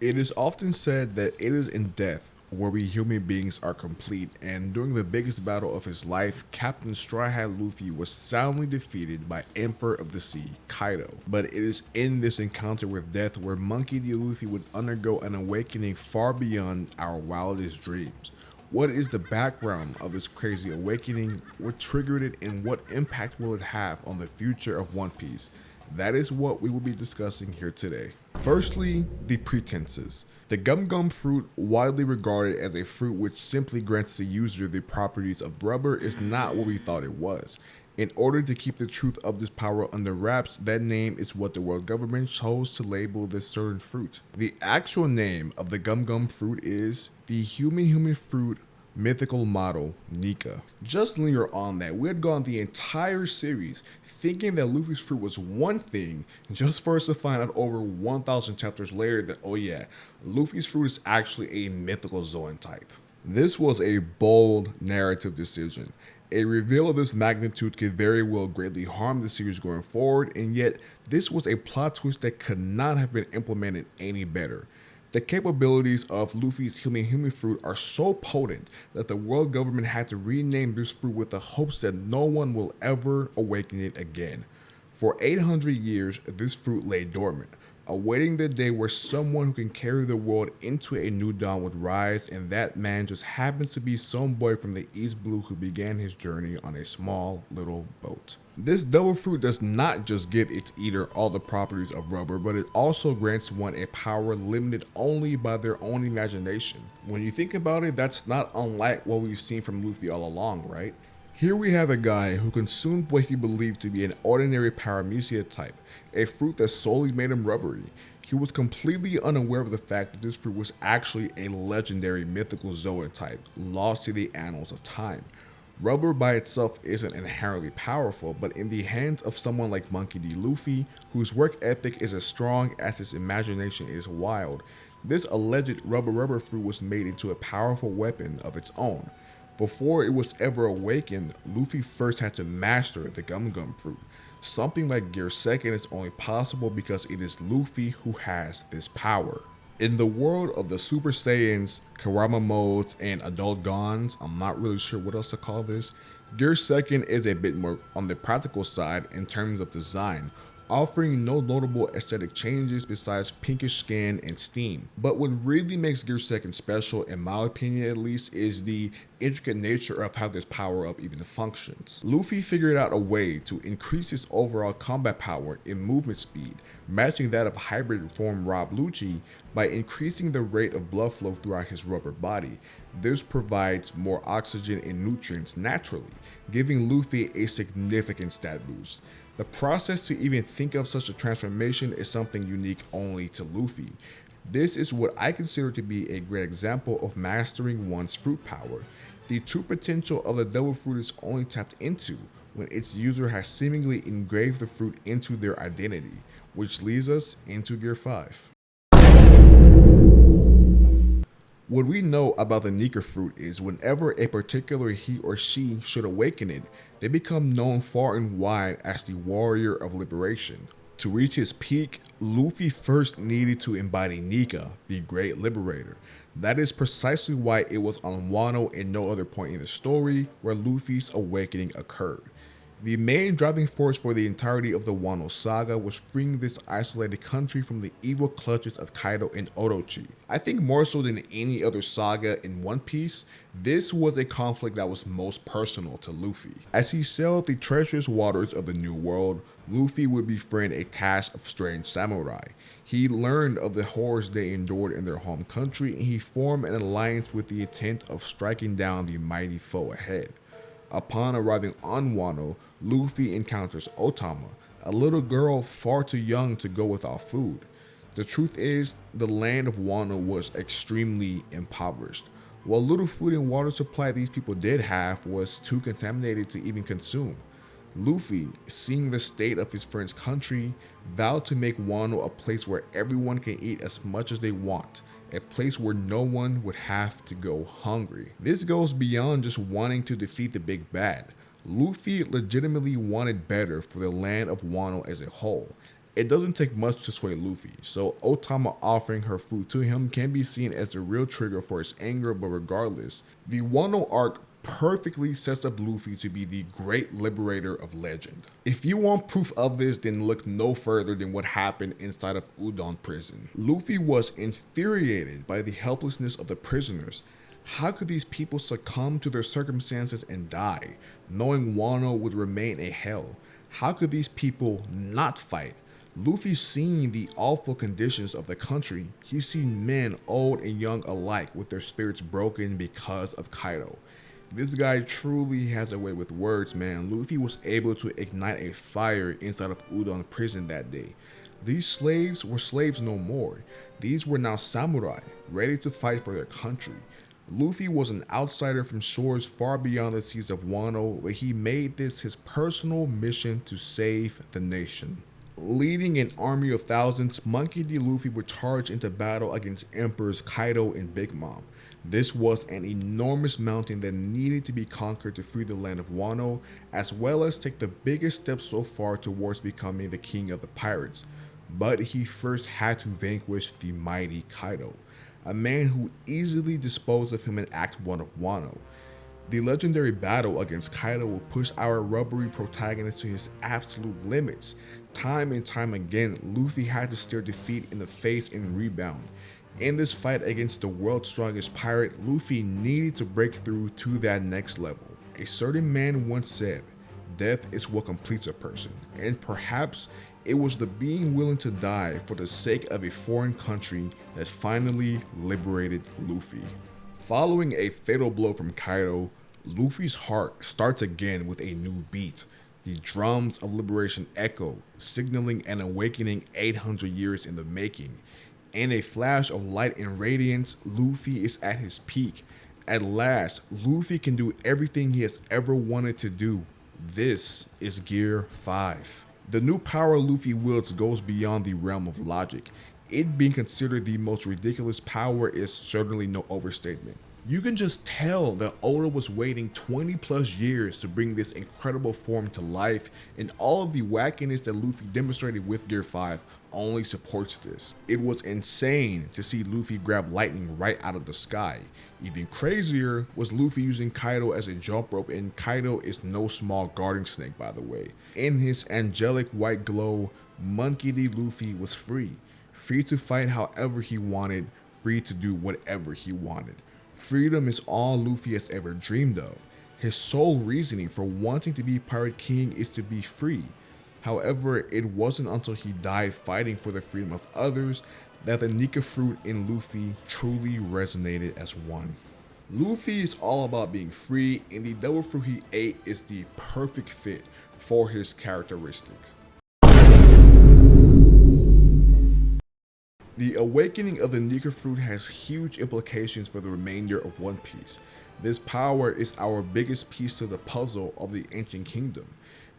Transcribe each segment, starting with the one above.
It is often said that it is in death where we human beings are complete, and during the biggest battle of his life, Captain Straw Hat Luffy was soundly defeated by Emperor of the Sea, Kaido. But it is in this encounter with death where Monkey D. Luffy would undergo an awakening far beyond our wildest dreams. What is the background of this crazy awakening? What triggered it, and what impact will it have on the future of One Piece? That is what we will be discussing here today. Firstly, the pretenses. The gum gum fruit, widely regarded as a fruit which simply grants the user the properties of rubber, is not what we thought it was. In order to keep the truth of this power under wraps, that name is what the world government chose to label this certain fruit. The actual name of the gum gum fruit is the human fruit mythical model, Nika. Just linger on that. We had gone the entire series thinking that Luffy's fruit was one thing, just for us to find out over 1,000 chapters later that, oh yeah, Luffy's fruit is actually a mythical Zoan type. This was a bold narrative decision. A reveal of this magnitude could very well greatly harm the series going forward, and yet this was a plot twist that could not have been implemented any better. The capabilities of Luffy's human fruit are so potent that the world government had to rename this fruit with the hopes that no one will ever awaken it again. For 800 years, this fruit lay dormant, awaiting the day where someone who can carry the world into a new dawn would rise, and that man just happens to be some boy from the East Blue who began his journey on a small little boat. This devil fruit does not just give its eater all the properties of rubber, but it also grants one a power limited only by their own imagination. When you think about it, that's not unlike what we've seen from Luffy all along, right? Here we have a guy who consumed what he believed to be an ordinary paramecia type, a fruit that solely made him rubbery. He was completely unaware of the fact that this fruit was actually a legendary mythical Zoan type, lost to the annals of time. Rubber by itself isn't inherently powerful, but in the hands of someone like Monkey D. Luffy, whose work ethic is as strong as his imagination is wild, this alleged rubber fruit was made into a powerful weapon of its own. Before it was ever awakened, Luffy first had to master the gum gum fruit. Something like Gear Second is only possible because it is Luffy who has this power. In the world of the Super Saiyans, Kurama modes, and adult Gons, I'm not really sure what else to call this, Gear Second is a bit more on the practical side in terms of design, offering no notable aesthetic changes besides pinkish skin and steam. But what really makes Gear Second special, in my opinion at least, is the intricate nature of how this power-up even functions. Luffy figured out a way to increase his overall combat power and movement speed, matching that of hybrid form Rob Lucci by increasing the rate of blood flow throughout his rubber body. This provides more oxygen and nutrients naturally, giving Luffy a significant stat boost. The process to even think of such a transformation is something unique only to Luffy. This is what I consider to be a great example of mastering one's fruit power. The true potential of the devil fruit is only tapped into when its user has seemingly engraved the fruit into their identity, which leads us into Gear 5. What we know about the Nika fruit is whenever a particular he or she should awaken it, they become known far and wide as the Warrior of Liberation. To reach his peak, Luffy first needed to embody Nika, the Great Liberator. That is precisely why it was on Wano and no other point in the story where Luffy's awakening occurred. The main driving force for the entirety of the Wano saga was freeing this isolated country from the evil clutches of Kaido and Orochi. I think more so than any other saga in One Piece, this was a conflict that was most personal to Luffy. As he sailed the treacherous waters of the New World, Luffy would befriend a caste of strange samurai. He learned of the horrors they endured in their home country, and he formed an alliance with the intent of striking down the mighty foe ahead. Upon arriving on Wano, Luffy encounters Otama, a little girl far too young to go without food. The truth is, the land of Wano was extremely impoverished. What little food and water supply these people did have was too contaminated to even consume. Luffy, seeing the state of his friend's country, vowed to make Wano a place where everyone can eat as much as they want, a place where no one would have to go hungry. This goes beyond just wanting to defeat the big bad. Luffy legitimately wanted better for the land of Wano as a whole. It doesn't take much to sway Luffy, so Otama offering her food to him can be seen as the real trigger for his anger, but regardless, the Wano arc perfectly sets up Luffy to be the Great Liberator of legend. If you want proof of this, then look no further than what happened inside of Udon prison. Luffy was infuriated by the helplessness of the prisoners. How could these people succumb to their circumstances and die, knowing Wano would remain a hell? How could these people not fight? Luffy seeing the awful conditions of the country, he's seen men old and young alike with their spirits broken because of Kaido. This guy truly has a way with words, man. Luffy was able to ignite a fire inside of Udon prison that day. These slaves were slaves no more. These were now samurai, ready to fight for their country. Luffy was an outsider from shores far beyond the seas of Wano, but he made this his personal mission to save the nation. Leading an army of thousands, Monkey D. Luffy would charge into battle against Emperors Kaido and Big Mom. This was an enormous mountain that needed to be conquered to free the land of Wano, as well as take the biggest step so far towards becoming the king of the pirates. But he first had to vanquish the mighty Kaido, a man who easily disposed of him in Act 1 of Wano. The legendary battle against Kaido will push our rubbery protagonist to his absolute limits. Time and time again, Luffy had to stare defeat in the face and rebound. In this fight against the world's strongest pirate, Luffy needed to break through to that next level. A certain man once said, "Death is what completes a person," and perhaps it was the being willing to die for the sake of a foreign country that finally liberated Luffy. Following a fatal blow from Kaido, Luffy's heart starts again with a new beat. The drums of liberation echo, signaling an awakening 800 years in the making. In a flash of light and radiance, Luffy is at his peak. At last, Luffy can do everything he has ever wanted to do. This is Gear 5. The new power Luffy wields goes beyond the realm of logic. It being considered the most ridiculous power is certainly no overstatement. You can just tell that Oda was waiting 20 plus years to bring this incredible form to life, and all of the wackiness that Luffy demonstrated with Gear 5 only supports this. It was insane to see Luffy grab lightning right out of the sky. Even crazier was Luffy using Kaido as a jump rope, and Kaido is no small garden snake, by the way. In his angelic white glow, Monkey D. Luffy was free. Free to fight however he wanted, free to do whatever he wanted. Freedom is all Luffy has ever dreamed of. His sole reasoning for wanting to be Pirate King is to be free. However, it wasn't until he died fighting for the freedom of others that the Nika fruit in Luffy truly resonated as one. Luffy is all about being free, and the devil fruit he ate is the perfect fit for his characteristics. The awakening of the Nika fruit has huge implications for the remainder of One Piece. This power is our biggest piece to the puzzle of the ancient kingdom.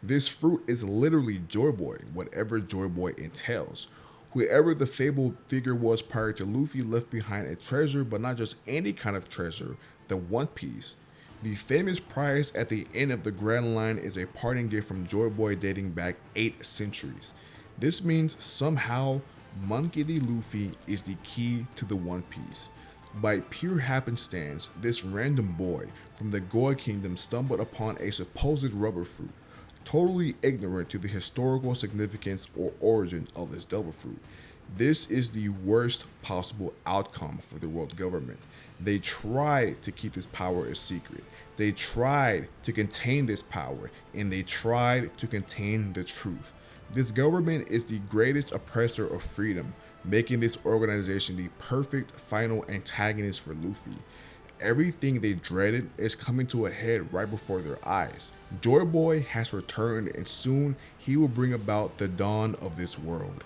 This fruit is literally Joy Boy, whatever Joy Boy entails. Whoever the fabled figure was prior to Luffy left behind a treasure, but not just any kind of treasure, the One Piece. The famous prize at the end of the Grand Line is a parting gift from Joy Boy dating back 8 centuries. This means somehow Monkey D. Luffy is the key to the One Piece. By pure happenstance, this random boy from the Goa Kingdom stumbled upon a supposed rubber fruit, totally ignorant to the historical significance or origin of this devil fruit. This is the worst possible outcome for the world government. They tried to keep this power a secret. They tried to contain this power, and they tried to contain the truth. This government is the greatest oppressor of freedom, making this organization the perfect final antagonist for Luffy. Everything they dreaded is coming to a head right before their eyes. Joy Boy has returned, and soon he will bring about the dawn of this world.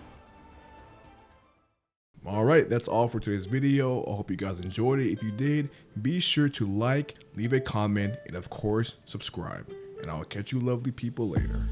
Alright, that's all for today's video. I hope you guys enjoyed it. If you did, be sure to like, leave a comment, and of course, subscribe. And I'll catch you lovely people later.